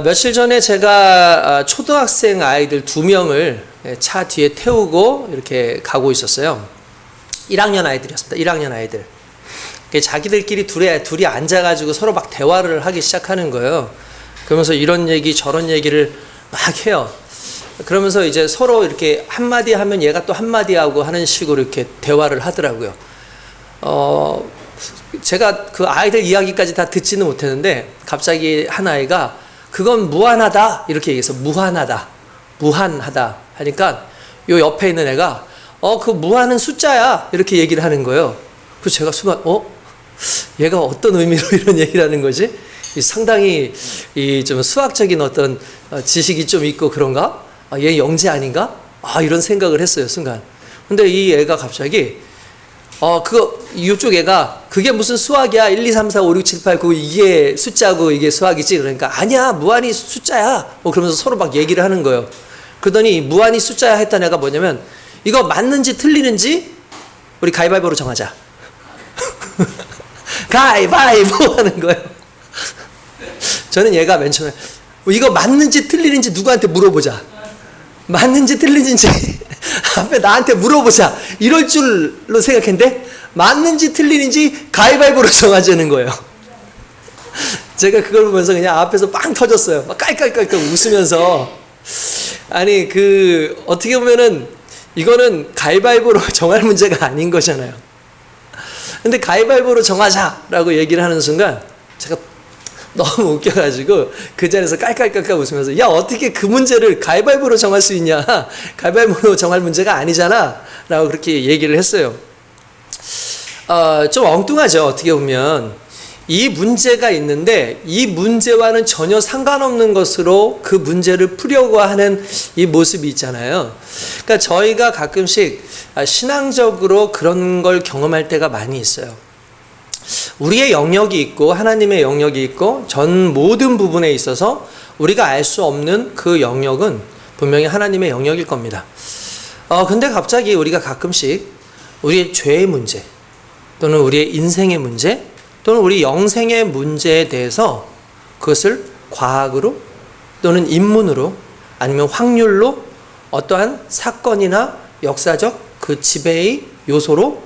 며칠 전에 제가 초등학생 아이들 2명을 차 뒤에 태우고 이렇게 가고 있었어요. 1학년 아이들이었습니다. 1학년 아이들. 자기들끼리 둘이 앉아가지고 서로 막 대화를 하기 시작하는 거예요. 그러면서 이런 얘기 저런 얘기를 막 해요. 그러면서 이제 서로 이렇게 한마디 하면 얘가 또 한마디 하고 하는 식으로 이렇게 대화를 하더라고요. 제가 그 아이들 이야기까지 다 듣지는 못했는데 갑자기 한 아이가 그건 무한하다 이렇게 얘기해서 무한하다 하니까 요 옆에 있는 애가 그 무한은 숫자야 이렇게 얘기를 하는 거예요. 그래서 제가 순간 얘가 어떤 의미로 이런 얘기를 하는 거지? 상당히 좀 수학적인 어떤 지식이 좀 있고 그런가? 얘 영재 아닌가? 이런 생각을 했어요, 순간. 근데 이 애가 갑자기 이쪽 애가 그게 무슨 수학이야? 1, 2, 3, 4, 5, 6, 7, 8, 9 이게 숫자고 이게 수학이지? 그러니까 아니야, 무한히 숫자야. 그러면서 서로 막 얘기를 하는 거예요. 그러더니 무한히 숫자야 했던 애가 뭐냐면 이거 맞는지 틀리는지 우리 가위바위보로 정하자. 가위바위보 하는 거예요. 저는 얘가 맨 처음에 이거 맞는지 틀리는지 누구한테 물어보자. 맞는지 틀리는지 앞에 나한테 물어보자. 이럴 줄로 생각했는데 맞는지 틀리는지 가위바위보로 정하자는 거예요. 제가 그걸 보면서 그냥 앞에서 빵 터졌어요. 막 깔깔깔깔 웃으면서 아니 어떻게 보면은 이거는 가위바위보로 정할 문제가 아닌 거잖아요. 근데 가위바위보로 정하자라고 얘기를 하는 순간 제가 너무 웃겨가지고 그 자리에서 깔깔깔깔 웃으면서 야 어떻게 그 문제를 가위바위보로 정할 수 있냐, 가위바위보로 정할 문제가 아니잖아 라고 그렇게 얘기를 했어요. 좀 엉뚱하죠. 어떻게 보면 이 문제가 있는데 이 문제와는 전혀 상관없는 것으로 그 문제를 풀려고 하는 이 모습이 있잖아요. 그러니까 저희가 가끔씩 신앙적으로 그런 걸 경험할 때가 많이 있어요. 우리의 영역이 있고 하나님의 영역이 있고 전 모든 부분에 있어서 우리가 알 수 없는 그 영역은 분명히 하나님의 영역일 겁니다. 근데 갑자기 우리가 가끔씩 우리의 죄의 문제 또는 우리의 인생의 문제 또는 우리 영생의 문제에 대해서 그것을 과학으로 또는 인문으로 아니면 확률로 어떠한 사건이나 역사적 그 지배의 요소로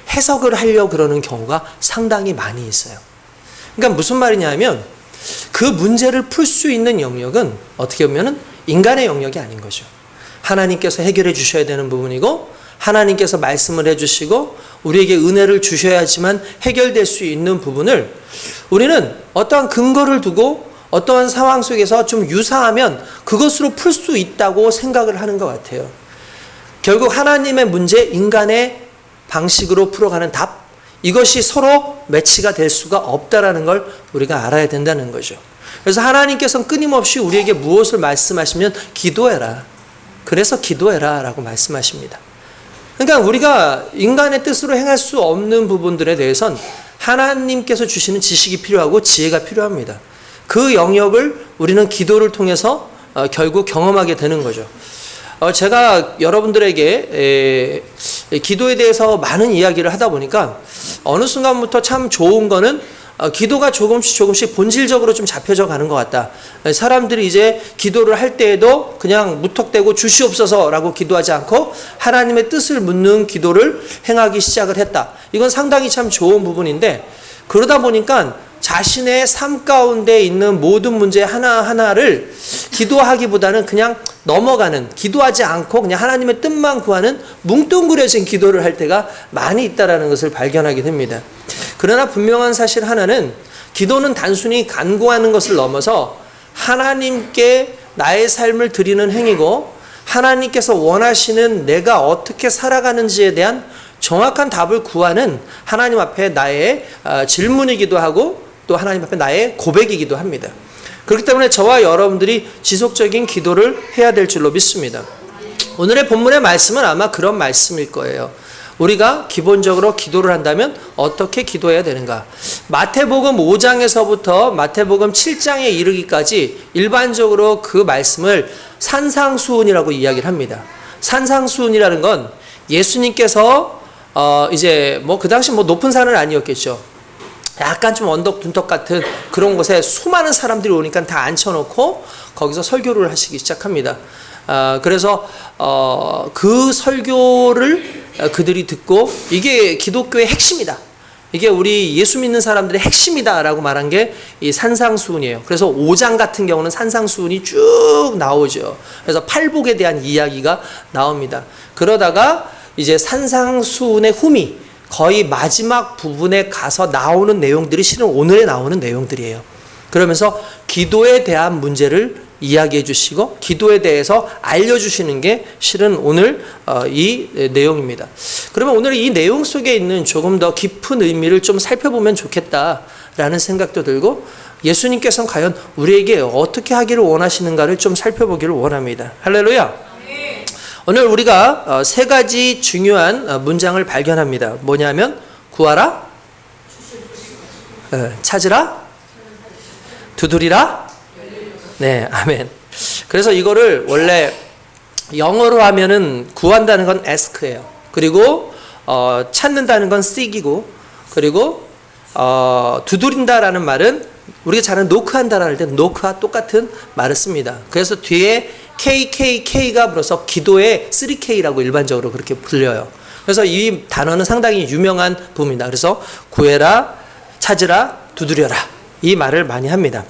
해석을 하려고 그러는 경우가 상당히 많이 있어요. 그러니까 무슨 말이냐면 그 문제를 풀 수 있는 영역은 어떻게 보면 인간의 영역이 아닌 거죠. 하나님께서 해결해 주셔야 되는 부분이고 하나님께서 말씀을 해주시고 우리에게 은혜를 주셔야지만 해결될 수 있는 부분을 우리는 어떠한 근거를 두고 어떠한 상황 속에서 좀 유사하면 그것으로 풀 수 있다고 생각을 하는 것 같아요. 결국 하나님의 문제, 인간의 방식으로 풀어가는 답, 이것이 서로 매치가 될 수가 없다라는 걸 우리가 알아야 된다는 거죠. 그래서 하나님께서는 끊임없이 우리에게 무엇을 말씀하시면 기도해라. 그래서 기도해라 라고 말씀하십니다. 그러니까 우리가 인간의 뜻으로 행할 수 없는 부분들에 대해선 하나님께서 주시는 지식이 필요하고 지혜가 필요합니다. 그 영역을 우리는 기도를 통해서 결국 경험하게 되는 거죠. 제가 여러분들에게 기도에 대해서 많은 이야기를 하다 보니까 어느 순간부터 참 좋은 거는 기도가 조금씩 본질적으로 좀 잡혀져 가는 것 같다. 사람들이 이제 기도를 할 때에도 그냥 무턱대고 주시옵소서라고 기도하지 않고 하나님의 뜻을 묻는 기도를 행하기 시작을 했다. 이건 상당히 참 좋은 부분인데 그러다 보니까 자신의 삶 가운데 있는 모든 문제 하나하나를 기도하기보다는 그냥 넘어가는, 기도하지 않고 그냥 하나님의 뜻만 구하는 뭉뚱그려진 기도를 할 때가 많이 있다는 것을 발견하게 됩니다. 그러나 분명한 사실 하나는 기도는 단순히 간구하는 것을 넘어서 하나님께 나의 삶을 드리는 행위고 하나님께서 원하시는 내가 어떻게 살아가는지에 대한 정확한 답을 구하는 하나님 앞에 나의 질문이기도 하고 또 하나님 앞에 나의 고백이기도 합니다. 그렇기 때문에 저와 여러분들이 지속적인 기도를 해야 될 줄로 믿습니다. 오늘의 본문의 말씀은 아마 그런 말씀일 거예요. 우리가 기본적으로 기도를 한다면 어떻게 기도해야 되는가? 마태복음 5장에서부터 마태복음 7장에 이르기까지 일반적으로 그 말씀을 산상수훈이라고 이야기를 합니다. 산상수훈이라는 건 예수님께서 이제 그 당시 높은 산은 아니었겠죠. 약간 좀 언덕둔덕 같은 그런 곳에 수많은 사람들이 오니까 다 앉혀놓고 거기서 설교를 하시기 시작합니다. 그래서 그 설교를 그들이 듣고 이게 기독교의 핵심이다. 이게 우리 예수 믿는 사람들의 핵심이다라고 말한 게 이 산상수훈이에요. 그래서 5장 같은 경우는 산상수훈이 쭉 나오죠. 그래서 팔복에 대한 이야기가 나옵니다. 그러다가 이제 산상수훈의 후미 거의 마지막 부분에 가서 나오는 내용들이 실은 오늘에 나오는 내용들이에요. 그러면서 기도에 대한 문제를 이야기해 주시고 기도에 대해서 알려주시는 게 실은 오늘 이 내용입니다. 그러면 오늘 이 내용 속에 있는 조금 더 깊은 의미를 좀 살펴보면 좋겠다라는 생각도 들고 예수님께서는 과연 우리에게 어떻게 하기를 원하시는가를 좀 살펴보기를 원합니다. 할렐루야. 오늘 우리가 세 가지 중요한 문장을 발견합니다. 뭐냐면 구하라, 찾으라, 두드리라. 네, 아멘. 그래서 이거를 원래 영어로 하면은 구한다는 건 ask예요. 그리고 찾는다는 건 seek이고, 그리고 두드린다라는 말은 우리가 잘 아는 노크한다라는 때 노크와 똑같은 말을 씁니다. 그래서 뒤에 KKK가 불어서 기도의 3K라고 일반적으로 그렇게 불려요. 그래서 이 단어는 상당히 유명한 부분입니다. 그래서 구해라, 찾으라, 두드려라 이 말을 많이 합니다.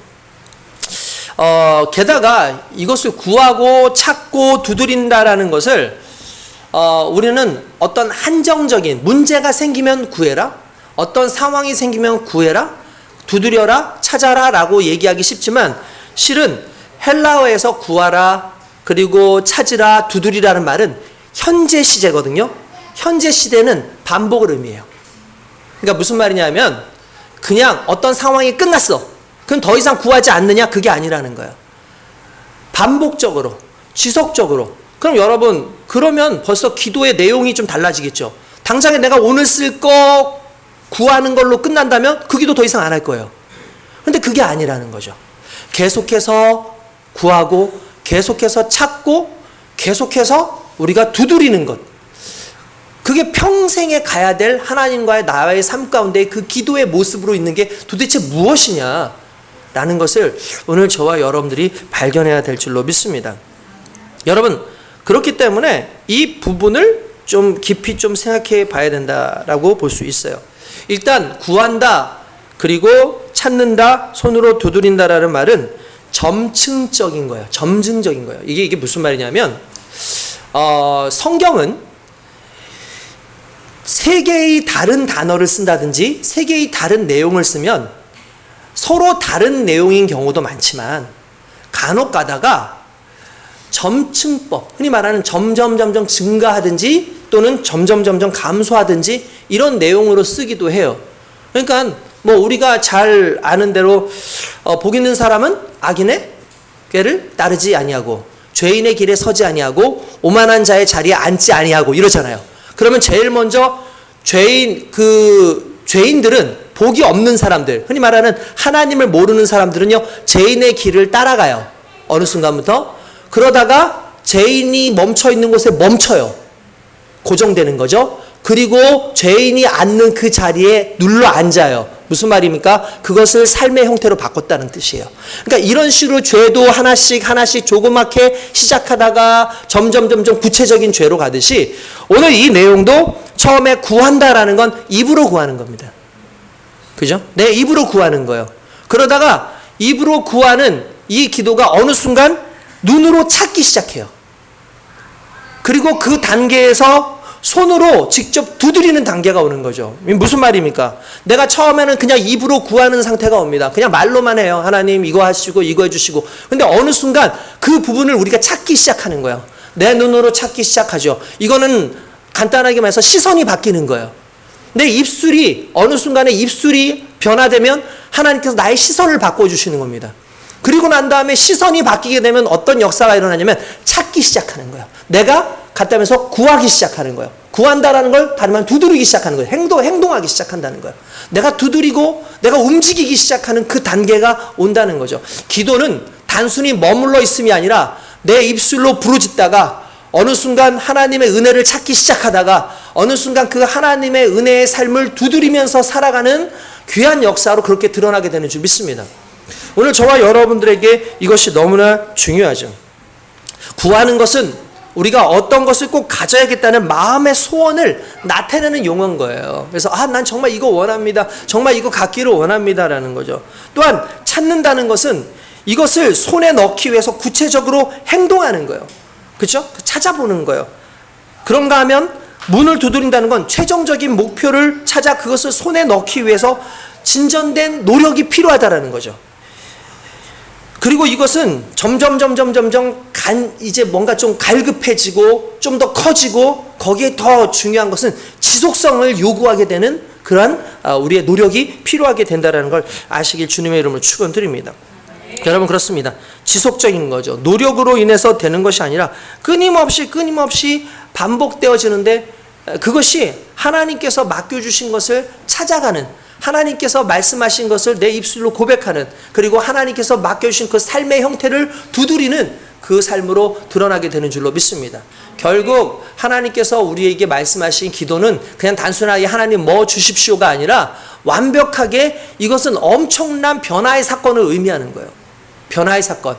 게다가 이것을 구하고 찾고 두드린다라는 것을 우리는 어떤 한정적인 문제가 생기면 구해라, 어떤 상황이 생기면 구해라, 두드려라, 찾아라 라고 얘기하기 쉽지만 실은 헬라어에서 구하라, 그리고 찾으라, 두드리라는 말은 현재 시제거든요. 현재 시대는 반복을 의미해요. 그러니까 무슨 말이냐면 그냥 어떤 상황이 끝났어. 그럼 더 이상 구하지 않느냐? 그게 아니라는 거예요. 반복적으로, 지속적으로. 그럼 여러분, 그러면 벌써 기도의 내용이 좀 달라지겠죠. 당장에 내가 오늘 쓸 거 구하는 걸로 끝난다면 그 기도 더 이상 안 할 거예요. 근데 그게 아니라는 거죠. 계속해서 구하고, 계속해서 찾고, 계속해서 우리가 두드리는 것. 그게 평생에 가야 될 하나님과의 나와의 삶 가운데 그 기도의 모습으로 있는 게 도대체 무엇이냐? 라는 것을 오늘 저와 여러분들이 발견해야 될 줄로 믿습니다. 여러분, 그렇기 때문에 이 부분을 좀 깊이 좀 생각해 봐야 된다라고 볼 수 있어요. 일단 구한다, 그리고 찾는다, 손으로 두드린다라는 말은 점층적인 거예요. 점증적인 거예요. 이게 무슨 말이냐면 성경은 세 개의 다른 단어를 쓴다든지 세 개의 다른 내용을 쓰면 서로 다른 내용인 경우도 많지만 간혹 가다가 점층법, 흔히 말하는 점점 증가하든지 또는 점점 감소하든지 이런 내용으로 쓰기도 해요. 그러니까 뭐 우리가 잘 아는 대로 복 있는 사람은 악인의 꾀를 따르지 아니하고 죄인의 길에 서지 아니하고 오만한 자의 자리에 앉지 아니하고 이러잖아요. 그러면 제일 먼저 죄인들은 복이 없는 사람들, 흔히 말하는 하나님을 모르는 사람들은요, 죄인의 길을 따라가요. 어느 순간부터. 그러다가 죄인이 멈춰 있는 곳에 멈춰요. 고정되는 거죠. 그리고 죄인이 앉는 그 자리에 눌러 앉아요. 무슨 말입니까? 그것을 삶의 형태로 바꿨다는 뜻이에요. 그러니까 이런 식으로 죄도 하나씩 조그맣게 시작하다가 점점 구체적인 죄로 가듯이 오늘 이 내용도 처음에 구한다라는 건 입으로 구하는 겁니다. 그죠? 내 입으로 구하는 거예요. 그러다가 입으로 구하는 이 기도가 어느 순간 눈으로 찾기 시작해요. 그리고 그 단계에서 손으로 직접 두드리는 단계가 오는 거죠. 무슨 말입니까? 내가 처음에는 그냥 입으로 구하는 상태가 옵니다. 그냥 말로만 해요. 하나님 이거 하시고 이거 해주시고. 근데 어느 순간 그 부분을 우리가 찾기 시작하는 거예요. 내 눈으로 찾기 시작하죠. 이거는 간단하게 말해서 시선이 바뀌는 거예요. 내 입술이 어느 순간에 입술이 변화되면 하나님께서 나의 시선을 바꿔주시는 겁니다. 그리고 난 다음에 시선이 바뀌게 되면 어떤 역사가 일어나냐면 찾기 시작하는 거예요. 내가 갔다면서 구하기 시작하는 거예요. 구한다라는 걸 다른 말 두드리기 시작하는 거예요. 행동하기 시작한다는 거예요. 내가 두드리고 내가 움직이기 시작하는 그 단계가 온다는 거죠. 기도는 단순히 머물러 있음이 아니라 내 입술로 부르짖다가 어느 순간 하나님의 은혜를 찾기 시작하다가 어느 순간 그 하나님의 은혜의 삶을 두드리면서 살아가는 귀한 역사로 그렇게 드러나게 되는 줄 믿습니다. 오늘 저와 여러분들에게 이것이 너무나 중요하죠. 구하는 것은 우리가 어떤 것을 꼭 가져야겠다는 마음의 소원을 나타내는 용어인 거예요. 그래서 난 정말 이거 원합니다. 정말 이거 갖기를 원합니다라는 거죠. 또한 찾는다는 것은 이것을 손에 넣기 위해서 구체적으로 행동하는 거예요. 그렇죠? 찾아보는 거예요. 그런가 하면 문을 두드린다는 건 최종적인 목표를 찾아 그것을 손에 넣기 위해서 진전된 노력이 필요하다라는 거죠. 그리고 이것은 점점 이제 뭔가 좀 갈급해지고 좀 더 커지고 거기에 더 중요한 것은 지속성을 요구하게 되는 그러한 우리의 노력이 필요하게 된다는 걸 아시길 주님의 이름으로 축원드립니다. 여러분 그렇습니다. 지속적인 거죠. 노력으로 인해서 되는 것이 아니라 끊임없이 반복되어지는데 그것이 하나님께서 맡겨주신 것을 찾아가는, 하나님께서 말씀하신 것을 내 입술로 고백하는, 그리고 하나님께서 맡겨주신 그 삶의 형태를 두드리는 그 삶으로 드러나게 되는 줄로 믿습니다. 결국 하나님께서 우리에게 말씀하신 기도는 그냥 단순하게 하나님 뭐 주십시오가 아니라 완벽하게 이것은 엄청난 변화의 사건을 의미하는 거예요. 변화의 사건.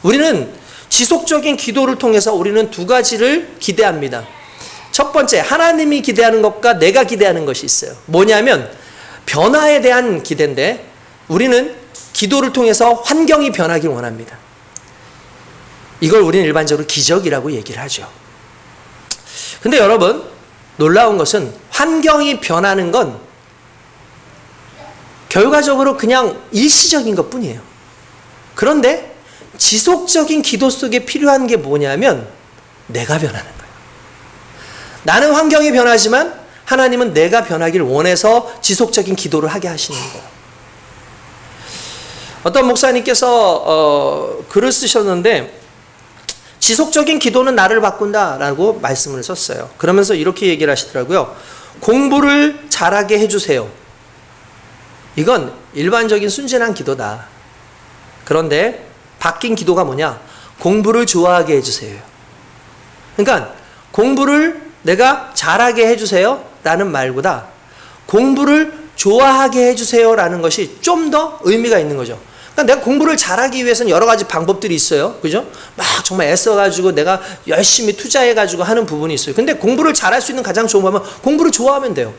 우리는 지속적인 기도를 통해서 우리는 두 가지를 기대합니다. 첫 번째, 하나님이 기대하는 것과 내가 기대하는 것이 있어요. 뭐냐면 변화에 대한 기대인데 우리는 기도를 통해서 환경이 변하길 원합니다. 이걸 우리는 일반적으로 기적이라고 얘기를 하죠. 근데 여러분 놀라운 것은 환경이 변하는 건 결과적으로 그냥 일시적인 것 뿐이에요. 그런데 지속적인 기도 속에 필요한 게 뭐냐면 내가 변하는 거예요. 나는 환경이 변하지만 하나님은 내가 변하길 원해서 지속적인 기도를 하게 하시는 거예요. 어떤 목사님께서 글을 쓰셨는데 지속적인 기도는 나를 바꾼다라고 말씀을 썼어요. 그러면서 이렇게 얘기를 하시더라고요. 공부를 잘하게 해주세요. 이건 일반적인 순진한 기도다. 그런데 바뀐 기도가 뭐냐? 공부를 좋아하게 해주세요. 그러니까 공부를 내가 잘하게 해주세요 라는 말보다 공부를 좋아하게 해주세요 라는 것이 좀 더 의미가 있는 거죠. 그러니까 내가 공부를 잘하기 위해서는 여러 가지 방법들이 있어요. 그죠? 막 정말 애써가지고 내가 열심히 투자해가지고 하는 부분이 있어요. 근데 공부를 잘할 수 있는 가장 좋은 방법은 공부를 좋아하면 돼요.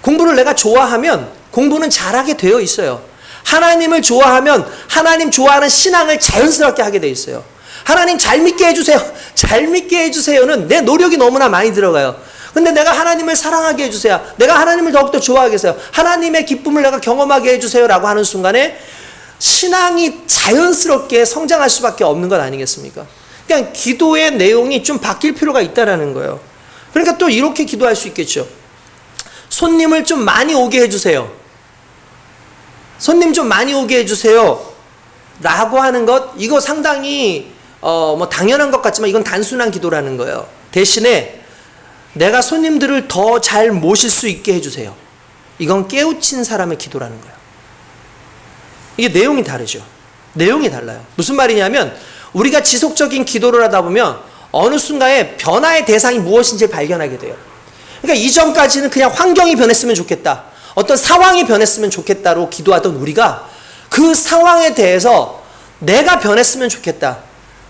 공부를 내가 좋아하면 공부는 잘하게 되어 있어요. 하나님을 좋아하면 하나님 좋아하는 신앙을 자연스럽게 하게 되어 있어요. 하나님 잘 믿게 해주세요. 잘 믿게 해주세요는 내 노력이 너무나 많이 들어가요. 근데 내가 하나님을 사랑하게 해주세요. 내가 하나님을 더욱더 좋아하게 해주세요. 하나님의 기쁨을 내가 경험하게 해주세요 라고 하는 순간에 신앙이 자연스럽게 성장할 수밖에 없는 것 아니겠습니까? 그냥 기도의 내용이 좀 바뀔 필요가 있다는 거예요. 그러니까 또 이렇게 기도할 수 있겠죠. 손님을 좀 많이 오게 해주세요. 손님 좀 많이 오게 해주세요 라고 하는 것, 이거 상당히 뭐 당연한 것 같지만 이건 단순한 기도라는 거예요. 대신에 내가 손님들을 더 잘 모실 수 있게 해주세요. 이건 깨우친 사람의 기도라는 거예요. 이게 내용이 다르죠. 내용이 달라요. 무슨 말이냐면 우리가 지속적인 기도를 하다 보면 어느 순간에 변화의 대상이 무엇인지 발견하게 돼요. 그러니까 이전까지는 그냥 환경이 변했으면 좋겠다, 어떤 상황이 변했으면 좋겠다로 기도하던 우리가 그 상황에 대해서 내가 변했으면 좋겠다,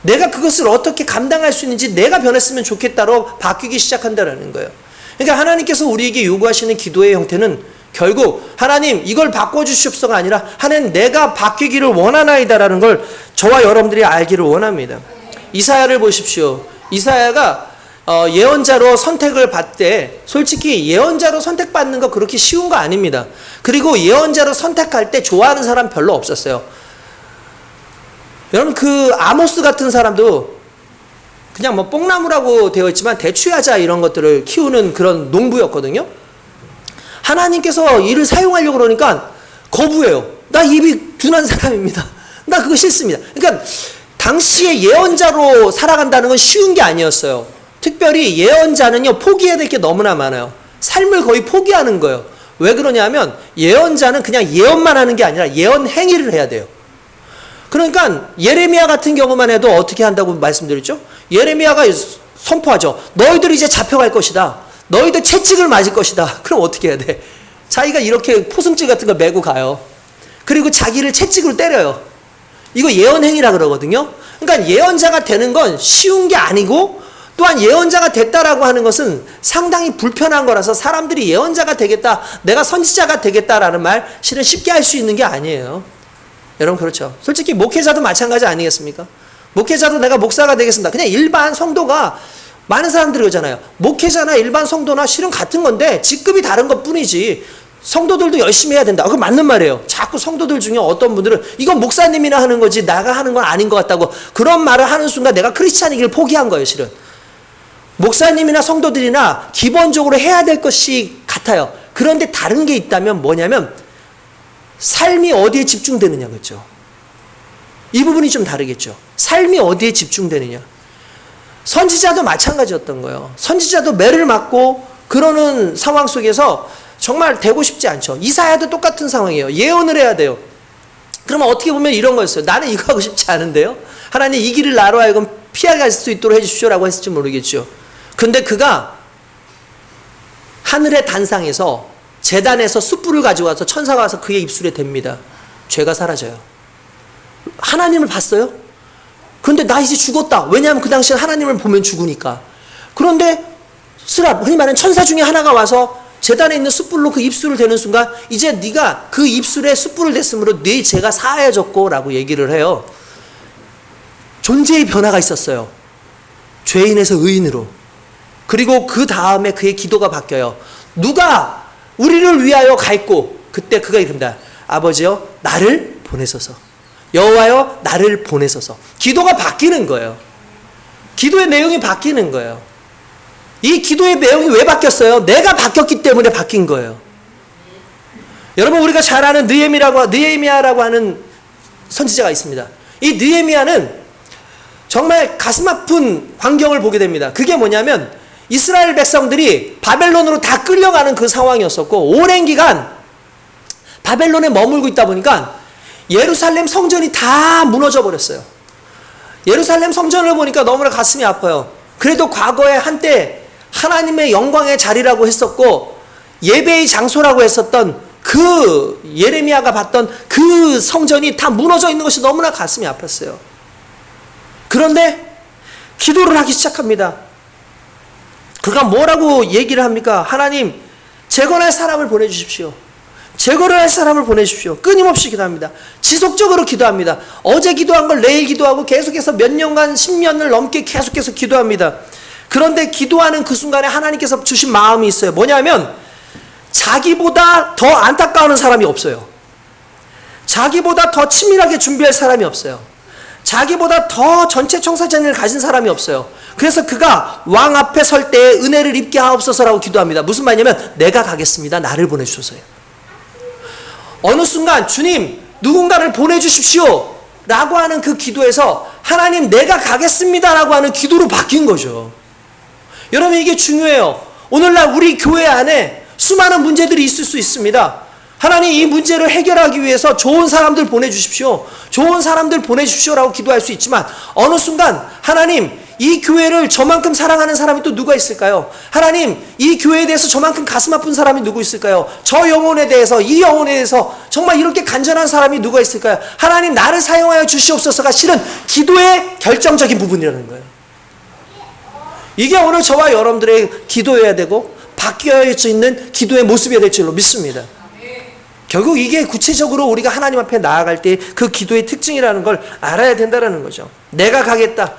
내가 그것을 어떻게 감당할 수 있는지 내가 변했으면 좋겠다로 바뀌기 시작한다는 거예요. 그러니까 하나님께서 우리에게 요구하시는 기도의 형태는 결국 하나님 이걸 바꿔주시옵소서가 아니라 하나님 내가 바뀌기를 원하나이다라는 걸 저와 여러분들이 알기를 원합니다. 이사야를 보십시오. 이사야가 예언자로 선택을 받되 솔직히 예언자로 선택받는 거 그렇게 쉬운 거 아닙니다. 그리고 예언자로 선택할 때 좋아하는 사람 별로 없었어요. 여러분 그 아모스 같은 사람도 그냥 뭐 뽕나무라고 되어 있지만 대추야자 이런 것들을 키우는 그런 농부였거든요. 하나님께서 이를 사용하려고 그러니까 거부해요. 나 입이 둔한 사람입니다. 나 그거 싫습니다. 그러니까 당시에 예언자로 살아간다는 건 쉬운 게 아니었어요. 특별히 예언자는요 포기해야 될 게 너무나 많아요. 삶을 거의 포기하는 거예요. 왜 그러냐면 예언자는 그냥 예언만 하는 게 아니라 예언 행위를 해야 돼요. 그러니까 예레미야 같은 경우만 해도 어떻게 한다고 말씀드렸죠? 예레미야가 선포하죠. 너희들 이제 잡혀갈 것이다. 너희들 채찍을 맞을 것이다. 그럼 어떻게 해야 돼? 자기가 이렇게 포승줄 같은 거 메고 가요. 그리고 자기를 채찍으로 때려요. 이거 예언행위라 그러거든요. 그러니까 예언자가 되는 건 쉬운 게 아니고, 또한 예언자가 됐다라고 하는 것은 상당히 불편한 거라서 사람들이 예언자가 되겠다, 내가 선지자가 되겠다라는 말 실은 쉽게 할 수 있는 게 아니에요. 여러분 그렇죠. 솔직히 목회자도 마찬가지 아니겠습니까? 목회자도 내가 목사가 되겠습니다. 그냥 일반 성도가, 많은 사람들이 그러잖아요. 목회자나 일반 성도나 실은 같은 건데 직급이 다른 것 뿐이지 성도들도 열심히 해야 된다. 그거 맞는 말이에요. 자꾸 성도들 중에 어떤 분들은 이건 목사님이나 하는 거지 나가 하는 건 아닌 것 같다고 그런 말을 하는 순간 내가 크리스찬이기를 포기한 거예요. 실은 목사님이나 성도들이나 기본적으로 해야 될 것이 같아요. 그런데 다른 게 있다면 뭐냐면 삶이 어디에 집중되느냐, 그렇죠? 이 부분이 좀 다르겠죠. 삶이 어디에 집중되느냐. 선지자도 마찬가지였던 거예요. 선지자도 매를 맞고 그러는 상황 속에서 정말 되고 싶지 않죠. 이사야도 똑같은 상황이에요. 예언을 해야 돼요. 그러면 어떻게 보면 이런 거였어요. 나는 이거 하고 싶지 않은데요. 하나님 이 길을 나로 하여금 피해갈 수 있도록 해주십시오라고 했을지 모르겠죠. 근데 그가 하늘의 단상에서 제단에서 숯불을 가지고 와서 천사가 와서 그의 입술에 댑니다. 죄가 사라져요. 하나님을 봤어요? 그런데 나 이제 죽었다. 왜냐하면 그 당시에 하나님을 보면 죽으니까. 그런데 스랍, 흔히 말하는 천사 중에 하나가 와서 제단에 있는 숯불로 그 입술을 대는 순간 이제 네가 그 입술에 숯불을 댔으므로 네 죄가 사하여졌고 라고 얘기를 해요. 존재의 변화가 있었어요. 죄인에서 의인으로. 그리고 그 다음에 그의 기도가 바뀌어요. 누가 우리를 위하여 갈고, 그때 그가 이른다. 아버지여 나를 보내소서. 여호와여 나를 보내소서. 기도가 바뀌는 거예요. 기도의 내용이 바뀌는 거예요. 이 기도의 내용이 왜 바뀌었어요? 내가 바뀌었기 때문에 바뀐 거예요. 여러분 우리가 잘 아는 느헤미야라고 하는 선지자가 있습니다. 이 느헤미야는 정말 가슴 아픈 광경을 보게 됩니다. 그게 뭐냐면 이스라엘 백성들이 바벨론으로 다 끌려가는 그 상황이었었고, 오랜 기간 바벨론에 머물고 있다 보니까 예루살렘 성전이 다 무너져 버렸어요. 예루살렘 성전을 보니까 너무나 가슴이 아파요. 그래도 과거에 한때 하나님의 영광의 자리라고 했었고 예배의 장소라고 했었던 그 예레미야가 봤던 그 성전이 다 무너져 있는 것이 너무나 가슴이 아팠어요. 그런데 기도를 하기 시작합니다. 그가 뭐라고 얘기를 합니까? 하나님, 재건할 사람을 보내주십시오. 재건을 할 사람을 보내주십시오. 끊임없이 기도합니다. 지속적으로 기도합니다. 어제 기도한 걸 내일 기도하고 계속해서 몇 년간 10년을 넘게 계속해서 기도합니다. 그런데 기도하는 그 순간에 하나님께서 주신 마음이 있어요. 뭐냐면 자기보다 더 안타까워하는 사람이 없어요. 자기보다 더 치밀하게 준비할 사람이 없어요. 자기보다 더 전체 청사진을 가진 사람이 없어요. 그래서 그가 왕 앞에 설 때에 은혜를 입게 하옵소서라고 기도합니다. 무슨 말이냐면 내가 가겠습니다. 나를 보내주소서요. 어느 순간 주님 누군가를 보내주십시오 라고 하는 그 기도에서 하나님 내가 가겠습니다 라고 하는 기도로 바뀐 거죠. 여러분 이게 중요해요. 오늘날 우리 교회 안에 수많은 문제들이 있을 수 있습니다. 하나님 이 문제를 해결하기 위해서 좋은 사람들 보내주십시오. 좋은 사람들 보내주십시오라고 기도할 수 있지만 어느 순간 하나님 이 교회를 저만큼 사랑하는 사람이 또 누가 있을까요? 하나님 이 교회에 대해서 저만큼 가슴 아픈 사람이 누구 있을까요? 저 영혼에 대해서 이 영혼에 대해서 정말 이렇게 간절한 사람이 누가 있을까요? 하나님 나를 사용하여 주시옵소서가 실은 기도의 결정적인 부분이라는 거예요. 이게 오늘 저와 여러분들의 기도여야 되고 바뀌어야 수 있는 기도의 모습이어야 될 줄로 믿습니다. 결국 이게 구체적으로 우리가 하나님 앞에 나아갈 때 그 기도의 특징이라는 걸 알아야 된다는 거죠. 내가 가겠다.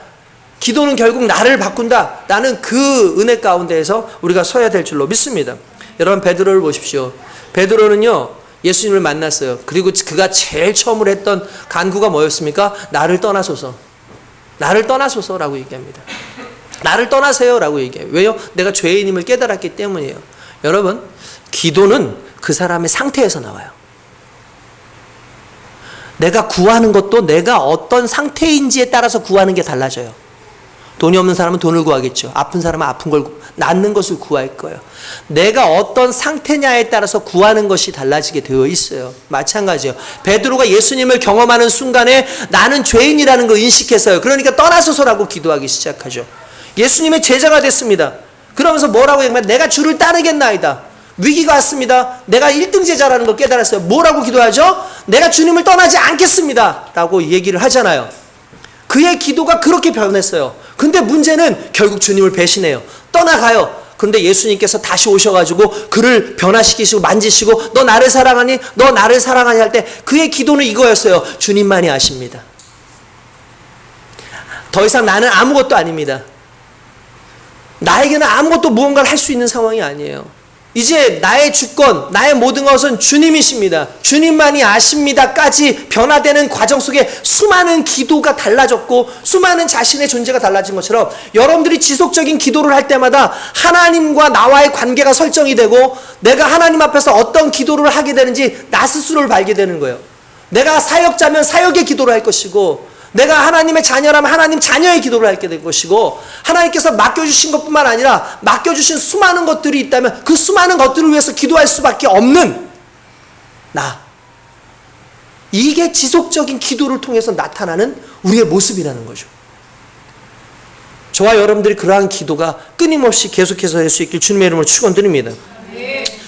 기도는 결국 나를 바꾼다. 나는 그 은혜 가운데에서 우리가 서야 될 줄로 믿습니다. 여러분 베드로를 보십시오. 베드로는요 예수님을 만났어요. 그리고 그가 제일 처음으로 했던 간구가 뭐였습니까? 나를 떠나소서. 나를 떠나소서라고 얘기합니다. 나를 떠나세요라고 얘기해요. 왜요? 내가 죄인임을 깨달았기 때문이에요. 여러분 기도는 그 사람의 상태에서 나와요. 내가 구하는 것도 내가 어떤 상태인지에 따라서 구하는 게 달라져요. 돈이 없는 사람은 돈을 구하겠죠. 아픈 사람은 아픈 걸, 낫는 것을 구할 거예요. 내가 어떤 상태냐에 따라서 구하는 것이 달라지게 되어 있어요. 마찬가지예요. 베드로가 예수님을 경험하는 순간에 나는 죄인이라는 걸 인식했어요. 그러니까 떠나소서라고 기도하기 시작하죠. 예수님의 제자가 됐습니다. 그러면서 뭐라고 얘기하면 내가 주를 따르겠나이다. 위기가 왔습니다. 내가 1등 제자라는 걸 깨달았어요. 뭐라고 기도하죠? 내가 주님을 떠나지 않겠습니다 라고 얘기를 하잖아요. 그의 기도가 그렇게 변했어요. 근데 문제는 결국 주님을 배신해요. 떠나가요. 그런데 예수님께서 다시 오셔가지고 그를 변화시키시고 만지시고 너 나를 사랑하니? 너 나를 사랑하니? 할 때 그의 기도는 이거였어요. 주님만이 아십니다. 더 이상 나는 아무것도 아닙니다. 나에게는 아무것도 무언가를 할 수 있는 상황이 아니에요. 이제 나의 주권, 나의 모든 것은 주님이십니다. 주님만이 아십니다까지 변화되는 과정 속에 수많은 기도가 달라졌고 수많은 자신의 존재가 달라진 것처럼 여러분들이 지속적인 기도를 할 때마다 하나님과 나와의 관계가 설정이 되고 내가 하나님 앞에서 어떤 기도를 하게 되는지 나 스스로를 알게 되는 거예요. 내가 사역자면 사역의 기도를 할 것이고 내가 하나님의 자녀라면 하나님 자녀의 기도를 하게 될 것이고 하나님께서 맡겨주신 것뿐만 아니라 맡겨주신 수많은 것들이 있다면 그 수많은 것들을 위해서 기도할 수밖에 없는 나. 이게 지속적인 기도를 통해서 나타나는 우리의 모습이라는 거죠. 저와 여러분들이 그러한 기도가 끊임없이 계속해서 할 수 있길 주님의 이름으로 축원드립니다.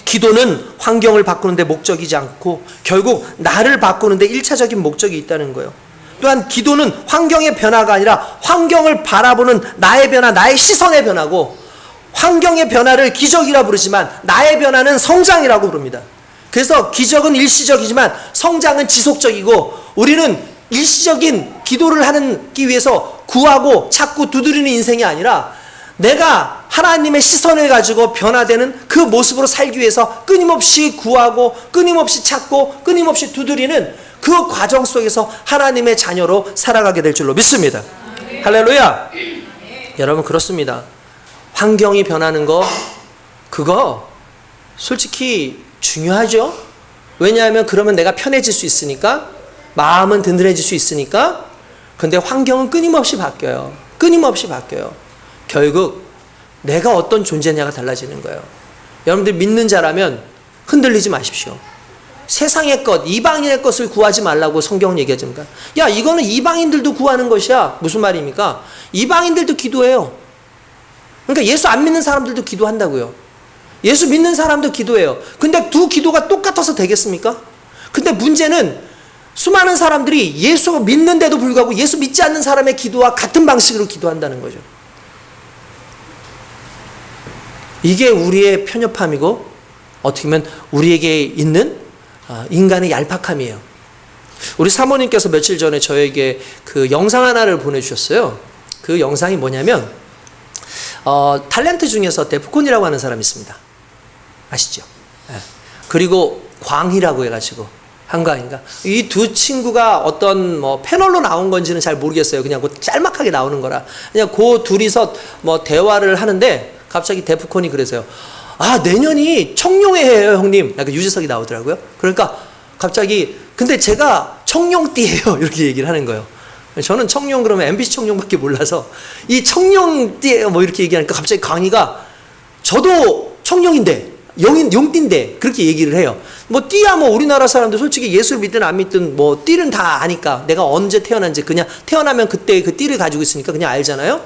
기도는 환경을 바꾸는 데 목적이지 않고 결국 나를 바꾸는 데 1차적인 목적이 있다는 거예요. 또한 기도는 환경의 변화가 아니라 환경을 바라보는 나의 변화, 나의 시선의 변화고 환경의 변화를 기적이라 부르지만 나의 변화는 성장이라고 부릅니다. 그래서 기적은 일시적이지만 성장은 지속적이고 우리는 일시적인 기도를 하기 위해서 구하고 찾고 두드리는 인생이 아니라 내가 하나님의 시선을 가지고 변화되는 그 모습으로 살기 위해서 끊임없이 구하고 끊임없이 찾고 끊임없이 두드리는 그 과정 속에서 하나님의 자녀로 살아가게 될 줄로 믿습니다. 할렐루야. 여러분 그렇습니다. 환경이 변하는 거 그거 솔직히 중요하죠. 왜냐하면 그러면 내가 편해질 수 있으니까 마음은 든든해질 수 있으니까. 근데 환경은 끊임없이 바뀌어요. 끊임없이 바뀌어요. 결국 내가 어떤 존재냐가 달라지는 거예요. 여러분들 믿는 자라면 흔들리지 마십시오. 세상의 것, 이방인의 것을 구하지 말라고 성경은 얘기하십니까? 야, 이거는 이방인들도 구하는 것이야. 무슨 말입니까? 이방인들도 기도해요. 그러니까 예수 안 믿는 사람들도 기도한다고요. 예수 믿는 사람도 기도해요. 근데 두 기도가 똑같아서 되겠습니까? 근데 문제는 수많은 사람들이 예수 믿는데도 불구하고 예수 믿지 않는 사람의 기도와 같은 방식으로 기도한다는 거죠. 이게 우리의 편협함이고 어떻게 보면 우리에게 있는 인간의 얄팍함이에요. 우리 사모님께서 며칠 전에 저에게 그 영상 하나를 보내주셨어요. 그 영상이 뭐냐면 탤런트 중에서 데프콘이라고 하는 사람이 있습니다. 아시죠? 네. 그리고 광희라고 해가지고 한가인가 이 두 친구가 어떤 뭐 패널로 나온 건지는 잘 모르겠어요. 그냥 그 짤막하게 나오는 거라 그냥 그 둘이서 뭐 대화를 하는데 갑자기 데프콘이 그래서요. 아, 내년이 청룡회예요, 형님. 약간 유재석이 나오더라고요. 그러니까 갑자기 근데 제가 청룡띠예요. 이렇게 얘기를 하는 거예요. 저는 청룡 그러면 MBC 청룡밖에 몰라서 이 청룡띠예요. 뭐 이렇게 얘기하니까 갑자기 강희가 저도 청룡인데 용띠인데 그렇게 얘기를 해요. 뭐 띠야 뭐 우리나라 사람들 솔직히 예수를 믿든 안 믿든 뭐 띠는 다 아니까 내가 언제 태어난지 그냥 태어나면 그때 그 띠를 가지고 있으니까 그냥 알잖아요.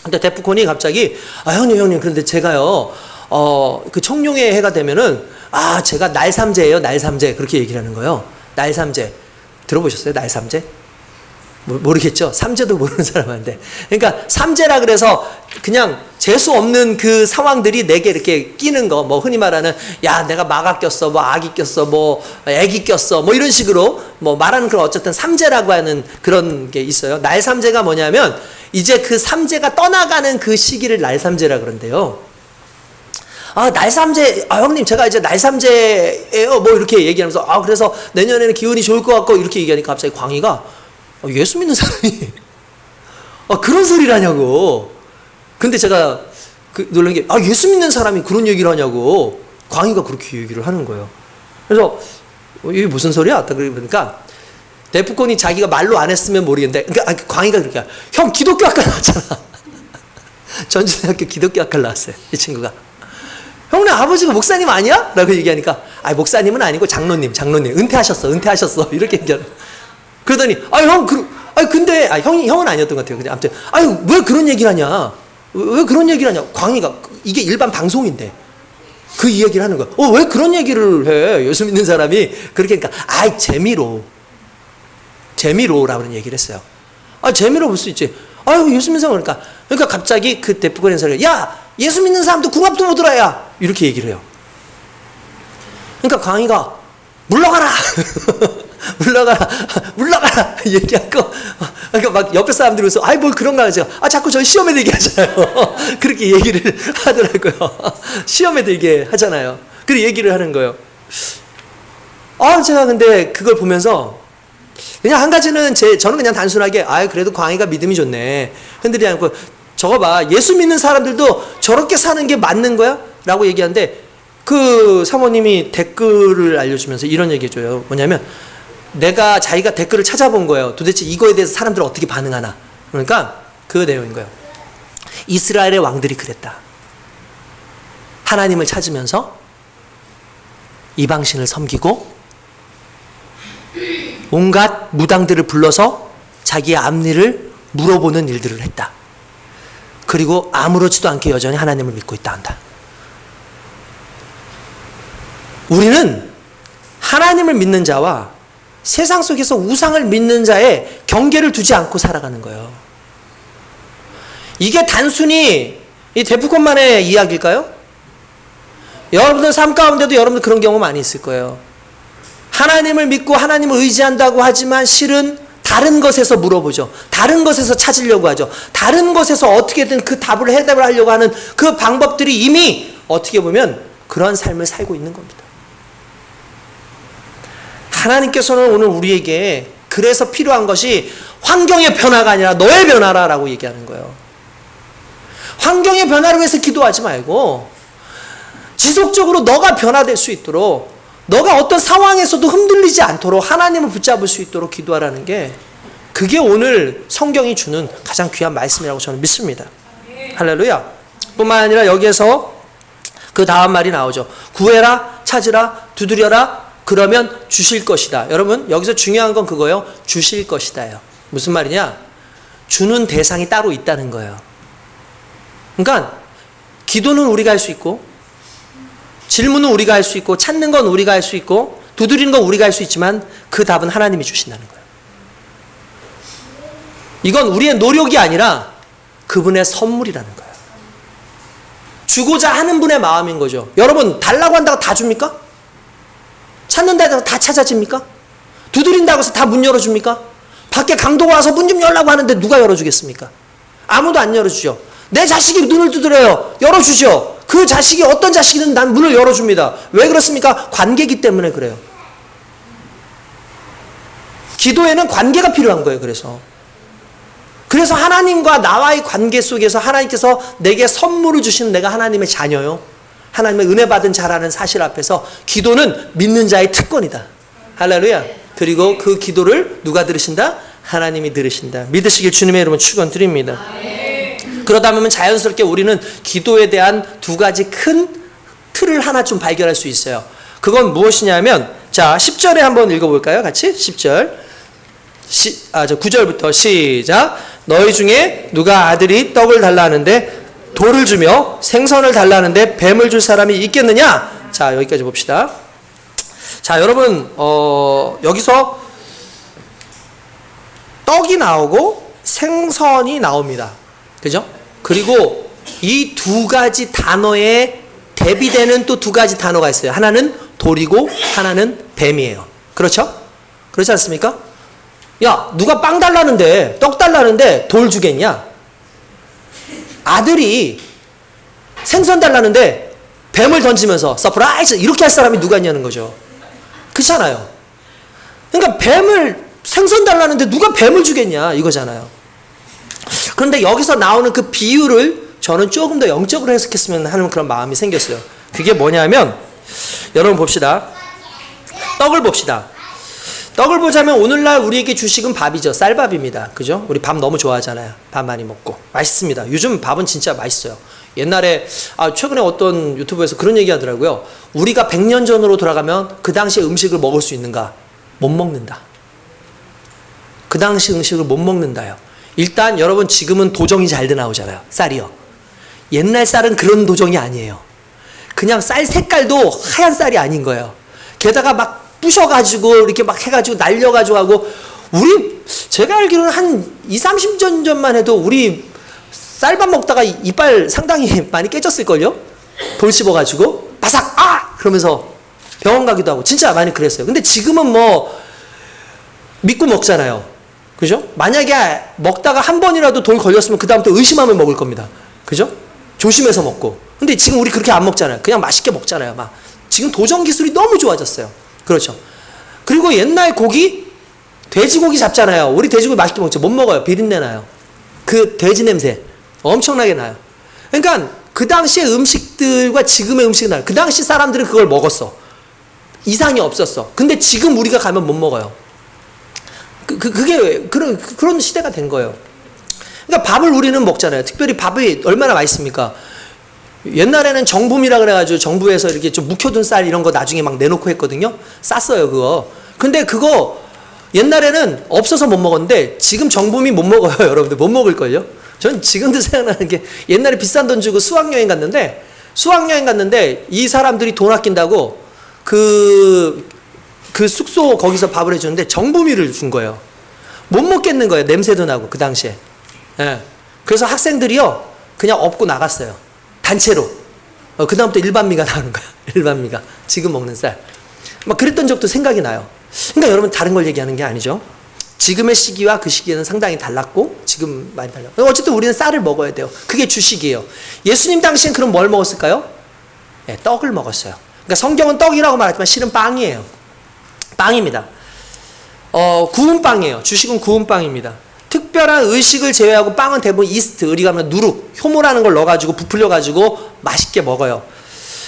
근데 데프콘이 갑자기 형님 그런데 제가요 그 청룡의 해가 되면은 제가 날삼재예요. 날삼재 그렇게 얘기를 하는 거예요. 날삼재 들어보셨어요? 날삼재? 모르겠죠? 삼재도 모르는 사람한테. 그러니까 삼재라 그래서 그냥 재수 없는 그 상황들이 내게 이렇게 끼는 거, 뭐 흔히 말하는 야 내가 마가 꼈어, 뭐 아기 꼈어, 뭐 애기 꼈어, 뭐 이런 식으로 뭐 말하는 그런 어쨌든 삼재라고 하는 그런 게 있어요. 날삼재가 뭐냐면 이제 그 삼재가 떠나가는 그 시기를 날삼재라 그런데요. 날삼재, 형님, 제가 이제 날삼재예요. 뭐 이렇게 얘기하면서, 그래서 내년에는 기운이 좋을 것 같고, 이렇게 얘기하니까 갑자기 광희가, 예수 믿는 사람이, 그런 소리를 하냐고. 근데 제가 놀란 게, 예수 믿는 사람이 그런 얘기를 하냐고. 광희가 그렇게 얘기를 하는 거예요. 그래서, 이게 무슨 소리야? 그러니까, 데프콘이 자기가 말로 안 했으면 모르겠는데, 그러니까 광희가 그렇게, 형, 기독교 학과 나왔잖아. 전주대학교 기독교 학과를 나왔어요. 이 친구가. 형네 아버지가 목사님 아니야? 라고 얘기하니까 목사님은 아니고 장로님 은퇴하셨어 이렇게 얘기하는. 그러더니 근데 형은 아니었던 것 같아요. 그냥 아무튼 왜 그런 얘기를 하냐? 왜 그런 얘기를 하냐? 광희가 이게 일반 방송인데 그 이야기를 하는 거야. 왜 그런 얘기를 해? 예수 믿는 사람이. 그렇게 하니까, 재미로라는 얘기를 했어요. 재미로 볼 수 있지. 예수 믿는 사람 그러니까 갑자기 그 데프콘 행사를, 야, 예수 믿는 사람도 궁합도 못 들어, 야! 이렇게 얘기를 해요. 그러니까 강희가, 물러가라! 물러가라! 얘기하고, 그러니까 막 옆에 사람들이 웃어, 뭘 그런가 하죠. 자꾸 저 시험에 들게 하잖아요. 그렇게 얘기를 하더라고요. 시험에 들게 하잖아요. 그리고 얘기를 하는 거예요. 제가 근데 그걸 보면서, 그냥 한 가지는 저는 그냥 단순하게, 그래도 광희가 믿음이 좋네. 흔들리지 않고, 저거 봐. 예수 믿는 사람들도 저렇게 사는 게 맞는 거야? 라고 얘기하는데, 그 사모님이 댓글을 알려주면서 이런 얘기 해줘요. 뭐냐면, 자기가 댓글을 찾아본 거예요. 도대체 이거에 대해서 사람들은 어떻게 반응하나. 그러니까 그 내용인 거예요. 이스라엘의 왕들이 그랬다. 하나님을 찾으면서 이방신을 섬기고 온갖 무당들을 불러서 자기의 앞일을 물어보는 일들을 했다. 그리고 아무렇지도 않게 여전히 하나님을 믿고 있다 한다. 우리는 하나님을 믿는 자와 세상 속에서 우상을 믿는 자의 경계를 두지 않고 살아가는 거예요. 이게 단순히 이 데프콘만의 이야기일까요? 여러분들 삶 가운데도 여러분들 그런 경우 많이 있을 거예요. 하나님을 믿고 하나님을 의지한다고 하지만 실은 다른 것에서 물어보죠. 다른 것에서 찾으려고 하죠. 다른 것에서 어떻게든 그 답을 해답을 하려고 하는 그 방법들이 이미 어떻게 보면 그러한 삶을 살고 있는 겁니다. 하나님께서는 오늘 우리에게 그래서 필요한 것이 환경의 변화가 아니라 너의 변화라라고 얘기하는 거예요. 환경의 변화를 위해서 기도하지 말고 지속적으로 너가 변화될 수 있도록, 너가 어떤 상황에서도 흔들리지 않도록 하나님을 붙잡을 수 있도록 기도하라는 게, 그게 오늘 성경이 주는 가장 귀한 말씀이라고 저는 믿습니다. 할렐루야. 뿐만 아니라 여기에서 그 다음 말이 나오죠. 구해라, 찾으라, 두드려라, 그러면 주실 것이다. 여러분, 여기서 중요한 건 그거예요. 주실 것이다요. 무슨 말이냐? 주는 대상이 따로 있다는 거예요. 그러니까 기도는 우리가 할 수 있고, 질문은 우리가 할 수 있고, 찾는 건 우리가 할 수 있고, 두드리는 건 우리가 할 수 있지만 그 답은 하나님이 주신다는 거예요. 이건 우리의 노력이 아니라 그분의 선물이라는 거예요. 주고자 하는 분의 마음인 거죠. 여러분, 달라고 한다고 다 줍니까? 찾는다고 해서 다 찾아집니까? 두드린다고 해서 다 문 열어줍니까? 밖에 강도가 와서 문 좀 열라고 하는데 누가 열어주겠습니까? 아무도 안 열어주죠. 내 자식이 눈을 두드려요. 열어주죠. 그 자식이 어떤 자식이든 난 문을 열어줍니다. 왜 그렇습니까? 관계이기 때문에 그래요. 기도에는 관계가 필요한 거예요. 그래서 하나님과 나와의 관계 속에서 하나님께서 내게 선물을 주시는 내가 하나님의 자녀요. 하나님의 은혜 받은 자라는 사실 앞에서 기도는 믿는 자의 특권이다. 할렐루야. 그리고 그 기도를 누가 들으신다? 하나님이 들으신다. 믿으시길 주님의 이름으로 축원드립니다. 그러다 보면 자연스럽게 우리는 기도에 대한 두 가지 큰 틀을 하나 좀 발견할 수 있어요. 그건 무엇이냐면, 자, 10절에 한번 읽어볼까요? 같이 10절. 9절부터 시작. 너희 중에 누가 아들이 떡을 달라 하는데 돌을 주며 생선을 달라 하는데 뱀을 줄 사람이 있겠느냐? 자, 여기까지 봅시다. 자, 여러분, 여기서 떡이 나오고 생선이 나옵니다. 그죠? 그리고 이 두 가지 단어에 대비되는 또 두 가지 단어가 있어요. 하나는 돌이고 하나는 뱀이에요. 그렇죠? 그렇지 않습니까? 야, 누가 빵 달라는데, 떡 달라는데 돌 주겠냐? 아들이 생선 달라는데 뱀을 던지면서 서프라이즈 이렇게 할 사람이 누가 있냐는 거죠. 그렇잖아요. 그러니까 생선 달라는데 누가 뱀을 주겠냐 이거잖아요. 그런데 여기서 나오는 그 비유를 저는 조금 더 영적으로 해석했으면 하는 그런 마음이 생겼어요. 그게 뭐냐면, 여러분 봅시다. 떡을 봅시다. 떡을 보자면 오늘날 우리에게 주식은 밥이죠. 쌀밥입니다. 그죠? 우리 밥 너무 좋아하잖아요. 밥 많이 먹고. 맛있습니다. 요즘 밥은 진짜 맛있어요. 옛날에, 최근에 어떤 유튜브에서 그런 얘기 하더라고요. 우리가 100년 전으로 돌아가면 그 당시 음식을 먹을 수 있는가? 못 먹는다. 그 당시 음식을 못 먹는다요. 일단 여러분 지금은 도정이 잘 나오잖아요. 쌀이요. 옛날 쌀은 그런 도정이 아니에요. 그냥 쌀 색깔도 하얀 쌀이 아닌 거예요. 게다가 막 부셔가지고 이렇게 막 해가지고 날려가지고 하고, 제가 알기로는 한 20-30년 전만 해도 우리 쌀밥 먹다가 이빨 상당히 많이 깨졌을걸요? 돌 씹어가지고 바삭 그러면서 병원 가기도 하고 진짜 많이 그랬어요. 근데 지금은 뭐 믿고 먹잖아요. 그죠? 만약에 먹다가 한 번이라도 돌 걸렸으면 그 다음부터 의심하면 먹을 겁니다. 그죠? 조심해서 먹고. 근데 지금 우리 그렇게 안 먹잖아요. 그냥 맛있게 먹잖아요. 막 지금 도전 기술이 너무 좋아졌어요. 그렇죠? 그리고 옛날 고기, 돼지고기 잡잖아요. 우리 돼지고기 맛있게 먹죠. 못 먹어요. 비린내 나요. 그 돼지 냄새 엄청나게 나요. 그러니까 그 당시의 음식들과 지금의 음식은 달라요. 그 당시 사람들은 그걸 먹었어. 이상이 없었어. 근데 지금 우리가 가면 못 먹어요. 그게 그런 시대가 된 거예요. 그러니까 밥을 우리는 먹잖아요. 특별히 밥이 얼마나 맛있습니까? 옛날에는 정붐이라 그래가지고 정부에서 이렇게 좀 묵혀둔 쌀 이런 거 나중에 막 내놓고 했거든요. 쌌어요, 그거. 근데 그거 옛날에는 없어서 못 먹었는데 지금 정붐이 못 먹어요, 여러분들. 못 먹을걸요? 전 지금도 생각나는 게 옛날에 비싼 돈 주고 수학여행 갔는데 이 사람들이 돈 아낀다고 그 숙소 거기서 밥을 해주는데 정부미를 준 거예요. 못 먹겠는 거예요. 냄새도 나고 그 당시에. 예. 그래서 학생들이요 그냥 업고 나갔어요. 단체로. 그 다음부터 일반미가 나오는 거야. 일반미가 지금 먹는 쌀. 막 그랬던 적도 생각이 나요. 그러니까 여러분 다른 걸 얘기하는 게 아니죠. 지금의 시기와 그 시기에는 상당히 달랐고 지금 많이 달랐고 어쨌든 우리는 쌀을 먹어야 돼요. 그게 주식이에요. 예수님 당시엔 그럼 뭘 먹었을까요? 네, 떡을 먹었어요. 그러니까 성경은 떡이라고 말하지만 실은 빵이에요. 빵입니다. 구운 빵이에요. 주식은 구운 빵입니다. 특별한 의식을 제외하고 빵은 대부분 이스트, 우리가 하면 누룩, 효모라는 걸 넣어가지고 부풀려가지고 맛있게 먹어요.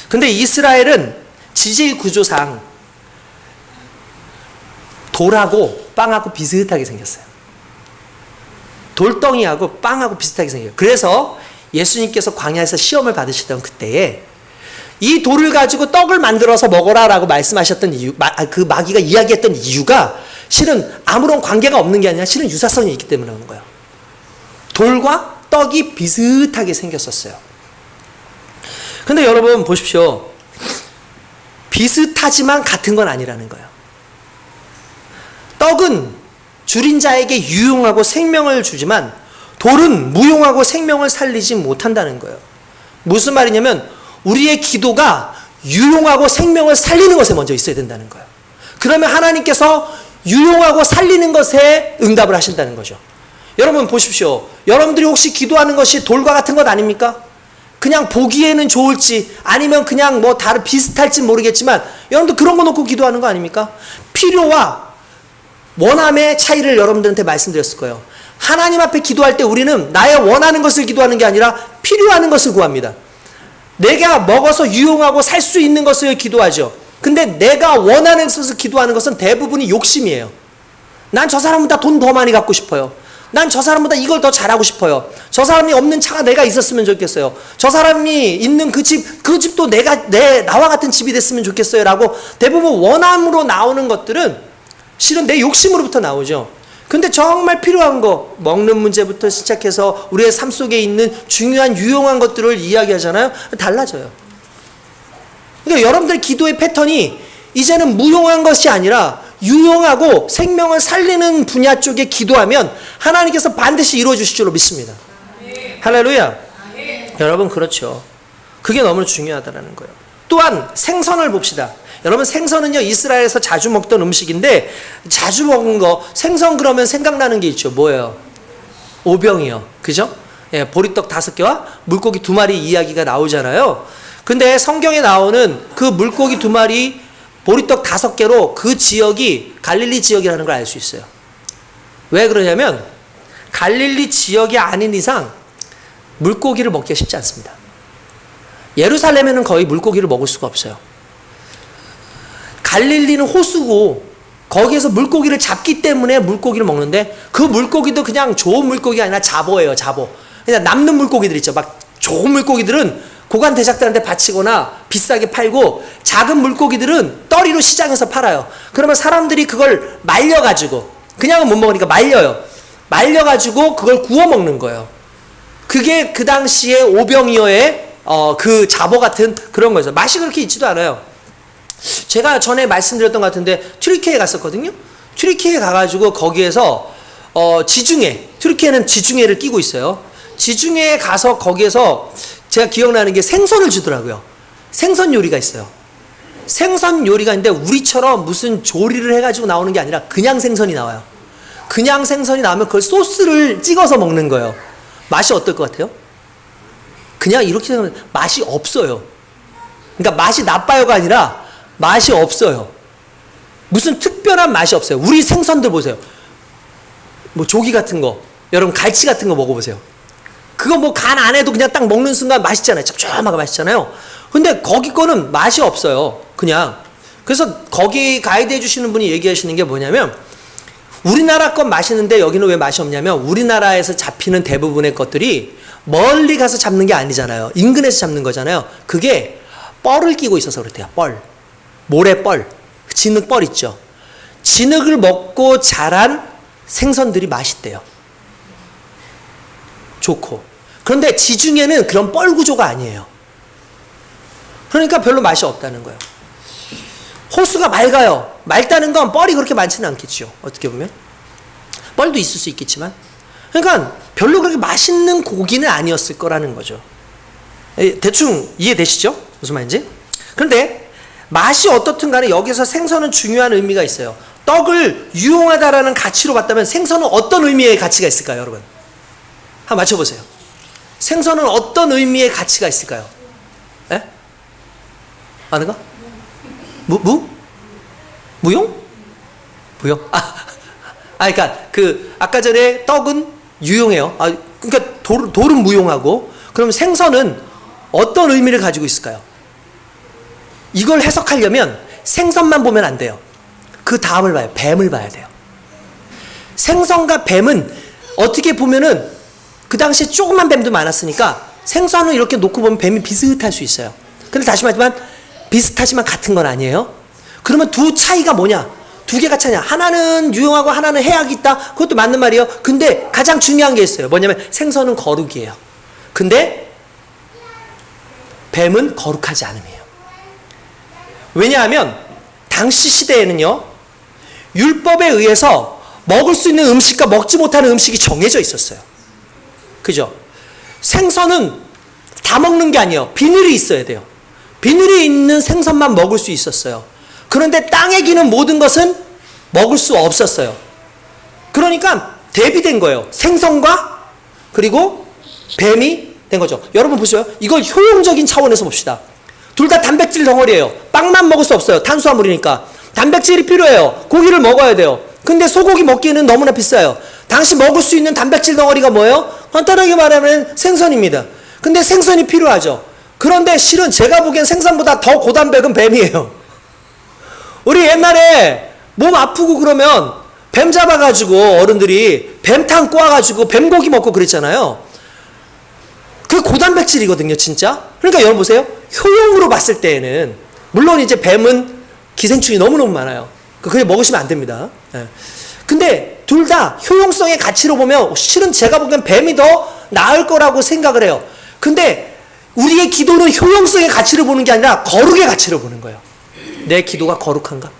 근데 이스라엘은 지질 구조상 돌하고 빵하고 비슷하게 생겼어요. 돌덩이하고 빵하고 비슷하게 생겨요. 그래서 예수님께서 광야에서 시험을 받으시던 그때에 이 돌을 가지고 떡을 만들어서 먹어라 라고 말씀하셨던 이유, 그 마귀가 이야기했던 이유가 실은 아무런 관계가 없는 게 아니라 실은 유사성이 있기 때문에 그런 거예요. 돌과 떡이 비슷하게 생겼었어요. 근데 여러분 보십시오. 비슷하지만 같은 건 아니라는 거예요. 떡은 줄인 자에게 유용하고 생명을 주지만 돌은 무용하고 생명을 살리지 못한다는 거예요. 무슨 말이냐면 우리의 기도가 유용하고 생명을 살리는 것에 먼저 있어야 된다는 거예요. 그러면 하나님께서 유용하고 살리는 것에 응답을 하신다는 거죠. 여러분 보십시오. 여러분들이 혹시 기도하는 것이 돌과 같은 것 아닙니까? 그냥 보기에는 좋을지 아니면 그냥 뭐 다른 비슷할지 모르겠지만 여러분들 그런 거 놓고 기도하는 거 아닙니까? 필요와 원함의 차이를 여러분들한테 말씀드렸을 거예요. 하나님 앞에 기도할 때 우리는 나의 원하는 것을 기도하는 게 아니라 필요하는 것을 구합니다. 내가 먹어서 유용하고 살 수 있는 것을 기도하죠. 근데 내가 원하는 것을 기도하는 것은 대부분이 욕심이에요. 난 저 사람보다 돈 더 많이 갖고 싶어요. 난 저 사람보다 이걸 더 잘하고 싶어요. 저 사람이 없는 차가 내가 있었으면 좋겠어요. 저 사람이 있는 그 집도 나와 같은 집이 됐으면 좋겠어요. 라고 대부분 원함으로 나오는 것들은 실은 내 욕심으로부터 나오죠. 근데 정말 필요한 거, 먹는 문제부터 시작해서 우리의 삶 속에 있는 중요한 유용한 것들을 이야기하잖아요. 달라져요. 그러니까 여러분들 기도의 패턴이 이제는 무용한 것이 아니라 유용하고 생명을 살리는 분야 쪽에 기도하면 하나님께서 반드시 이루어 주실 줄로 믿습니다. 할렐루야. 여러분 그렇죠. 그게 너무 중요하다는 거예요. 또한 생선을 봅시다. 여러분 생선은요 이스라엘에서 자주 먹던 음식인데 자주 먹은 거 생선 그러면 생각나는 게 있죠. 뭐예요? 오병이요. 그죠? 예, 보리떡 5개와 물고기 2마리 이야기가 나오잖아요. 근데 성경에 나오는 그 물고기 2마리 보리떡 5개로 그 지역이 갈릴리 지역이라는 걸 알 수 있어요. 왜 그러냐면 갈릴리 지역이 아닌 이상 물고기를 먹기가 쉽지 않습니다. 예루살렘에는 거의 물고기를 먹을 수가 없어요. 갈릴리는 호수고 거기에서 물고기를 잡기 때문에 물고기를 먹는데 그 물고기도 그냥 좋은 물고기가 아니라 잡어예요. 잡어. 그냥 남는 물고기들 있죠. 막 좋은 물고기들은 고관 대작들한테 바치거나 비싸게 팔고 작은 물고기들은 떠리로 시장에서 팔아요. 그러면 사람들이 그걸 말려가지고 그냥은 못 먹으니까 말려요. 말려가지고 그걸 구워 먹는 거예요. 그게 그 당시에 오병이어의 그 잡어 같은 그런 거죠. 맛이 그렇게 있지도 않아요. 제가 전에 말씀드렸던 것 같은데 튀르키예에 갔었거든요. 튀르키예에 가가지고 거기에서 지중해, 튀르키예는 지중해를 끼고 있어요. 지중해에 가서 거기에서 제가 기억나는 게 생선을 주더라고요. 생선 요리가 있어요. 생선 요리가 있는데 우리처럼 무슨 조리를 해가지고 나오는 게 아니라 그냥 생선이 나와요. 그냥 생선이 나오면 그걸 소스를 찍어서 먹는 거예요. 맛이 어떨 것 같아요? 그냥 이렇게 생각하면 맛이 없어요. 그러니까 맛이 나빠요가 아니라 맛이 없어요. 무슨 특별한 맛이 없어요. 우리 생선들 보세요. 뭐 조기 같은 거, 여러분 갈치 같은 거 먹어보세요. 그거 뭐 간 안 해도 그냥 딱 먹는 순간 맛있잖아요. 짭조름하게 맛있잖아요. 근데 거기 거는 맛이 없어요. 그냥. 그래서 거기 가이드 해주시는 분이 얘기하시는 게 뭐냐면 우리나라 건 맛있는데 여기는 왜 맛이 없냐면 우리나라에서 잡히는 대부분의 것들이 멀리 가서 잡는 게 아니잖아요. 인근에서 잡는 거잖아요. 그게 뻘을 끼고 있어서 그렇대요. 뻘. 모래뻘. 진흙뻘 있죠. 진흙을 먹고 자란 생선들이 맛있대요. 좋고. 그런데 지중해는 그런 뻘 구조가 아니에요. 그러니까 별로 맛이 없다는 거예요. 호수가 맑아요. 맑다는 건 뻘이 그렇게 많지는 않겠죠. 어떻게 보면. 뻘도 있을 수 있겠지만. 그러니까 별로 그렇게 맛있는 고기는 아니었을 거라는 거죠. 대충 이해되시죠? 무슨 말인지? 그런데 맛이 어떻든 간에 여기서 생선은 중요한 의미가 있어요. 떡을 유용하다라는 가치로 봤다면 생선은 어떤 의미의 가치가 있을까요, 여러분? 한번 맞춰보세요. 생선은 어떤 의미의 가치가 있을까요? 에? 아는가? 무용? 무용? 그러니까 아까 전에 떡은 유용해요. 그러니까 돌은 무용하고, 그럼 생선은 어떤 의미를 가지고 있을까요? 이걸 해석하려면 생선만 보면 안 돼요. 그 다음을 봐요. 뱀을 봐야 돼요. 생선과 뱀은 어떻게 보면은 그 당시에 조그만 뱀도 많았으니까 생선을 이렇게 놓고 보면 뱀이 비슷할 수 있어요. 근데 다시 말하지만 비슷하지만 같은 건 아니에요. 그러면 두 차이가 뭐냐? 두 개가 차이냐? 하나는 유용하고 하나는 해악이 있다? 그것도 맞는 말이에요. 근데 가장 중요한 게 있어요. 뭐냐면 생선은 거룩이에요. 근데 뱀은 거룩하지 않음이에요. 왜냐하면 당시 시대에는요, 율법에 의해서 먹을 수 있는 음식과 먹지 못하는 음식이 정해져 있었어요. 그죠? 생선은 다 먹는 게 아니에요. 비늘이 있어야 돼요. 비늘이 있는 생선만 먹을 수 있었어요. 그런데 땅에 기는 모든 것은 먹을 수 없었어요. 그러니까 대비된 거예요. 생선과 그리고 뱀이 된 거죠. 여러분 보세요. 이걸 효용적인 차원에서 봅시다. 둘 다 단백질 덩어리예요. 빵만 먹을 수 없어요. 탄수화물이니까. 단백질이 필요해요. 고기를 먹어야 돼요. 근데 소고기 먹기에는 너무나 비싸요. 당시 먹을 수 있는 단백질 덩어리가 뭐예요? 간단하게 말하면 생선입니다. 근데 생선이 필요하죠. 그런데 실은 제가 보기엔 생선보다 더 고단백은 뱀이에요. 우리 옛날에 몸 아프고 그러면 뱀 잡아가지고 어른들이 뱀탕 꼬아가지고 뱀고기 먹고 그랬잖아요. 그 고단백질이거든요, 진짜. 그러니까 여러분 보세요. 효용으로 봤을 때에는 물론 이제 뱀은 기생충이 너무너무 많아요. 그게 먹으시면 안 됩니다. 근데 둘 다 효용성의 가치로 보면 실은 제가 보기엔 뱀이 더 나을 거라고 생각을 해요. 근데 우리의 기도는 효용성의 가치를 보는 게 아니라 거룩의 가치를 보는 거예요. 내 기도가 거룩한가?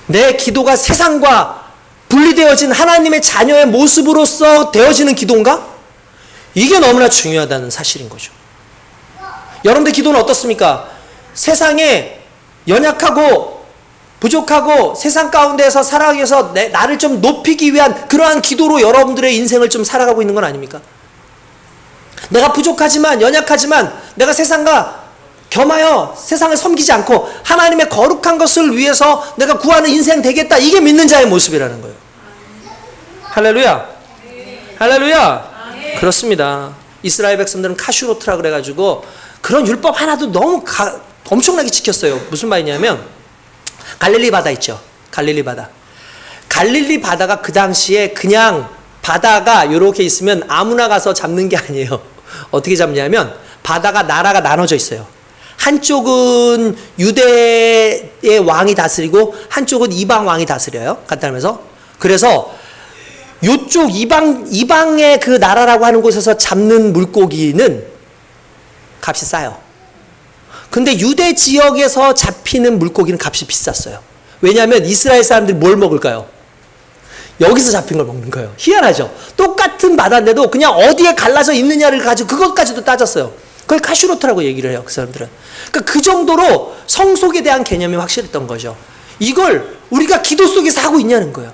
내 기도가 세상과 분리되어진 하나님의 자녀의 모습으로서 되어지는 기도인가? 이게 너무나 중요하다는 사실인 거죠. 여러분들 기도는 어떻습니까? 세상에 연약하고 부족하고 세상 가운데서 살아가기 위해서 나를 좀 높이기 위한 그러한 기도로 여러분들의 인생을 좀 살아가고 있는 건 아닙니까? 내가 부족하지만 연약하지만 내가 세상과 겸하여 세상을 섬기지 않고 하나님의 거룩한 것을 위해서 내가 구하는 인생 되겠다. 이게 믿는 자의 모습이라는 거예요. 할렐루야. 할렐루야. 그렇습니다. 이스라엘 백성들은 카슈로트라 그래가지고 그런 율법 하나도 너무 엄청나게 지켰어요. 무슨 말이냐면 갈릴리 바다 있죠. 갈릴리 바다. 갈릴리 바다가 그 당시에 그냥 바다가 이렇게 있으면 아무나 가서 잡는 게 아니에요. 어떻게 잡냐면 바다가 나라가 나눠져 있어요. 한쪽은 유대의 왕이 다스리고 한쪽은 이방 왕이 다스려요. 간단하면서. 그래서 요쪽 이방의 그 나라라고 하는 곳에서 잡는 물고기는 값이 싸요. 근데 유대 지역에서 잡히는 물고기는 값이 비쌌어요. 왜냐하면 이스라엘 사람들이 뭘 먹을까요? 여기서 잡힌 걸 먹는 거예요. 희한하죠? 똑같은 바다인데도 그냥 어디에 갈라져 있느냐를 가지고 그것까지도 따졌어요. 그걸 카슈로트라고 얘기를 해요, 그 사람들은. 그러니까 그 정도로 성속에 대한 개념이 확실했던 거죠. 이걸 우리가 기도 속에서 하고 있냐는 거예요.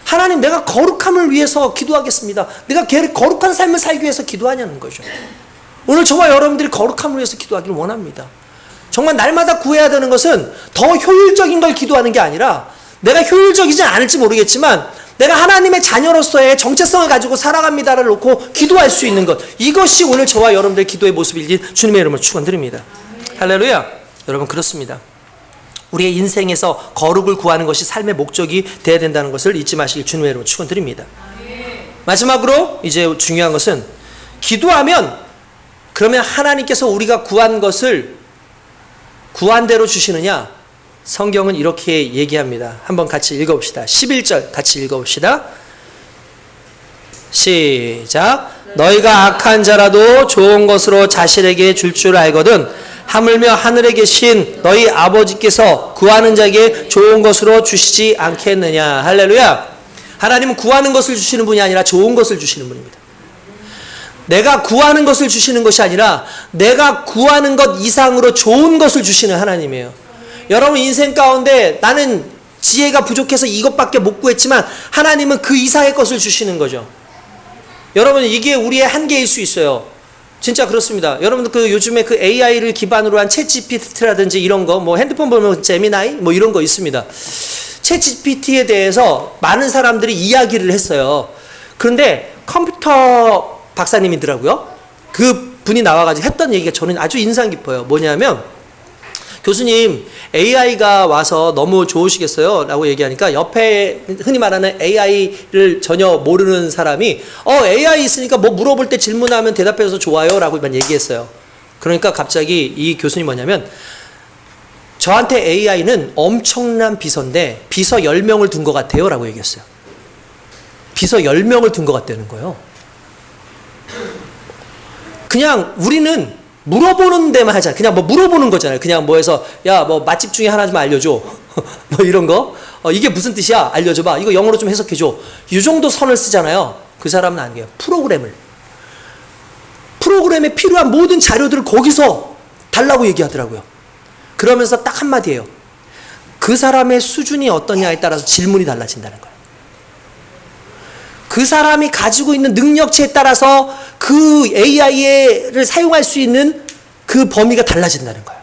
하나님, 내가 거룩함을 위해서 기도하겠습니다. 내가 거룩한 삶을 살기 위해서 기도하냐는 거죠. 오늘 저와 여러분들이 거룩함을 위해서 기도하기를 원합니다. 정말 날마다 구해야 되는 것은 더 효율적인 걸 기도하는 게 아니라, 내가 효율적이지 않을지 모르겠지만 내가 하나님의 자녀로서의 정체성을 가지고 살아갑니다를 놓고 기도할 수 있는 것, 이것이 오늘 저와 여러분들의 기도의 모습이길 주님의 이름으로 축원드립니다. 할렐루야. 여러분, 그렇습니다. 우리의 인생에서 거룩을 구하는 것이 삶의 목적이 되어야 된다는 것을 잊지 마시길 주님의 이름으로 축원드립니다. 마지막으로 이제 중요한 것은, 기도하면 그러면 하나님께서 우리가 구한 것을 구한 대로 주시느냐? 성경은 이렇게 얘기합니다. 한번 같이 읽어봅시다. 11절 같이 읽어봅시다. 시작. 너희가 악한 자라도 좋은 것으로 자신에게 줄 줄 알거든 하물며 하늘에 계신 너희 아버지께서 구하는 자에게 좋은 것으로 주시지 않겠느냐. 할렐루야. 하나님은 구하는 것을 주시는 분이 아니라 좋은 것을 주시는 분입니다. 내가 구하는 것을 주시는 것이 아니라 내가 구하는 것 이상으로 좋은 것을 주시는 하나님이에요. 여러분, 인생 가운데 나는 지혜가 부족해서 이것밖에 못 구했지만 하나님은 그 이상의 것을 주시는 거죠. 여러분, 이게 우리의 한계일 수 있어요. 진짜 그렇습니다. 여러분들 그 요즘에 그 AI를 기반으로 한 챗GPT라든지 이런 거, 뭐 핸드폰 보면 제미나이 뭐 이런 거 있습니다. 챗GPT에 대해서 많은 사람들이 이야기를 했어요. 그런데 컴퓨터 박사님이더라고요. 그 분이 나와가지고 했던 얘기가 저는 아주 인상 깊어요. 뭐냐면, 교수님, AI가 와서 너무 좋으시겠어요? 라고 얘기하니까 옆에 흔히 말하는 AI를 전혀 모르는 사람이 AI 있으니까 뭐 물어볼 때 질문하면 대답해서 좋아요 라고 얘기했어요. 그러니까 갑자기 이 교수님 뭐냐면, 저한테 AI는 엄청난 비서인데 비서 10명을 둔 것 같아요 라고 얘기했어요. 비서 10명을 둔 것 같다는 거예요. 그냥 우리는 물어보는 데만 하잖아요. 그냥 뭐 물어보는 거잖아요. 그냥 뭐 해서, 야, 뭐 맛집 중에 하나 좀 알려줘. 뭐 이런 거. 이게 무슨 뜻이야? 알려줘봐. 이거 영어로 좀 해석해줘. 이 정도 선을 쓰잖아요. 그 사람은 아니에요. 프로그램에 필요한 모든 자료들을 거기서 달라고 얘기하더라고요. 그러면서 딱 한마디예요. 그 사람의 수준이 어떠냐에 따라서 질문이 달라진다는 거예요. 그 사람이 가지고 있는 능력치에 따라서 그 AI를 사용할 수 있는 그 범위가 달라진다는 거예요.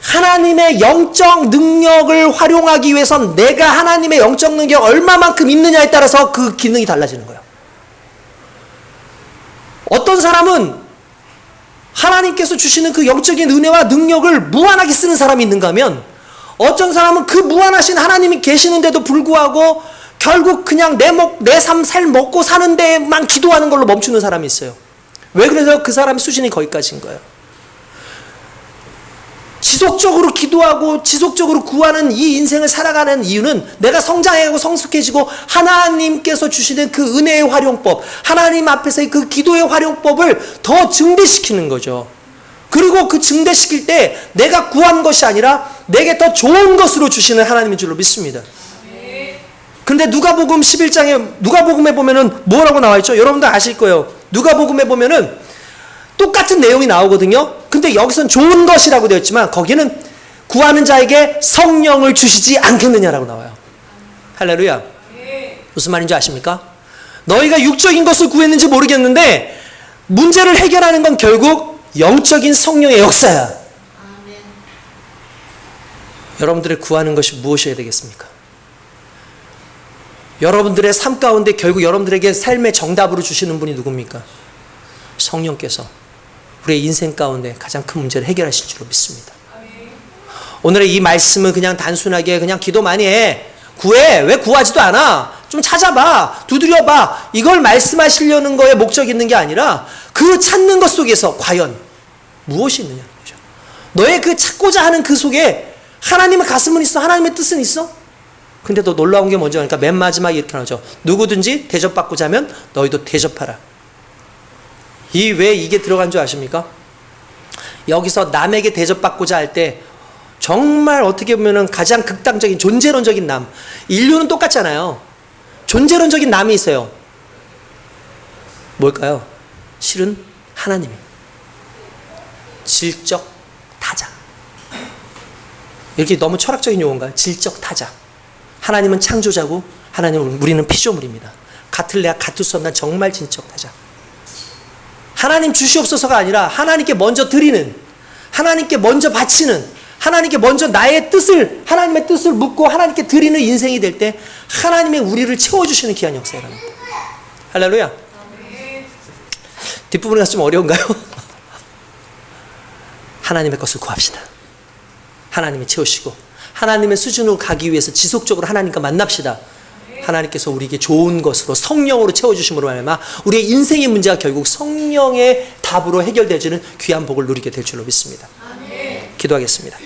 하나님의 영적 능력을 활용하기 위해선 내가 하나님의 영적 능력 얼마만큼 있느냐에 따라서 그 기능이 달라지는 거예요. 어떤 사람은 하나님께서 주시는 그 영적인 은혜와 능력을 무한하게 쓰는 사람이 있는가 하면, 어떤 사람은 그 무한하신 하나님이 계시는데도 불구하고 결국 그냥 내 삶 먹고 사는 데만 기도하는 걸로 멈추는 사람이 있어요. 왜 그래서 그 사람의 수준이 거기까지인 거예요. 지속적으로 기도하고 지속적으로 구하는 이 인생을 살아가는 이유는 내가 성장하고 성숙해지고 하나님께서 주시는 그 은혜의 활용법, 하나님 앞에서의 그 기도의 활용법을 더 증대시키는 거죠. 그리고 그 증대시킬 때 내가 구한 것이 아니라 내게 더 좋은 것으로 주시는 하나님인 줄로 믿습니다. 근데 누가복음 11장에 누가복음에 보면은 뭐라고 나와 있죠? 여러분들 아실 거예요. 누가복음에 보면은 똑같은 내용이 나오거든요. 근데 여기선 좋은 것이라고 되어 있지만 거기는 구하는 자에게 성령을 주시지 않겠느냐라고 나와요. 할렐루야. 무슨 말인지 아십니까? 너희가 육적인 것을 구했는지 모르겠는데 문제를 해결하는 건 결국 영적인 성령의 역사야. 여러분들의 구하는 것이 무엇이어야 되겠습니까? 여러분들의 삶 가운데 결국 여러분들에게 삶의 정답으로 주시는 분이 누굽니까? 성령께서 우리의 인생 가운데 가장 큰 문제를 해결하실 줄로 믿습니다. 오늘의 이 말씀은 그냥 단순하게 그냥 기도 많이 해, 구해, 왜 구하지도 않아, 좀 찾아봐, 두드려봐, 이걸 말씀하시려는 거에 목적이 있는 게 아니라 그 찾는 것 속에서 과연 무엇이 있느냐는 거죠. 너의 그 찾고자 하는 그 속에 하나님의 가슴은 있어, 하나님의 뜻은 있어. 근데 또 놀라운 게 뭔지 아니까 맨 마지막에 이렇게 나오죠. 누구든지 대접받고자 하면 너희도 대접하라. 왜 이게 들어간 줄 아십니까? 여기서 남에게 대접받고자 할 때 정말 어떻게 보면 가장 극단적인 존재론적인 남, 인류는 똑같잖아요. 존재론적인 남이 있어요. 뭘까요? 실은 하나님이에요. 질적 타자. 이렇게 너무 철학적인 용어인가요? 질적 타자. 하나님은 창조자고 하나님은 우리는 피조물입니다. 같을래야 같을 수 없는 정말 질적 타자. 하나님 주시옵소서가 아니라 하나님께 먼저 드리는, 하나님께 먼저 바치는, 하나님께 먼저 나의 뜻을, 하나님의 뜻을 묻고 하나님께 드리는 인생이 될 때 하나님의 우리를 채워주시는 귀한 역사가 일어납니다. 할렐루야. 뒷부분이 좀 어려운가요? 하나님의 것을 구합시다. 하나님이 채우시고 하나님의 수준으로 가기 위해서 지속적으로 하나님과 만납시다. 하나님께서 우리에게 좋은 것으로 성령으로 채워주심으로 말미암아 우리의 인생의 문제가 결국 성령의 답으로 해결되어지는 귀한 복을 누리게 될 줄로 믿습니다. 기도하겠습니다.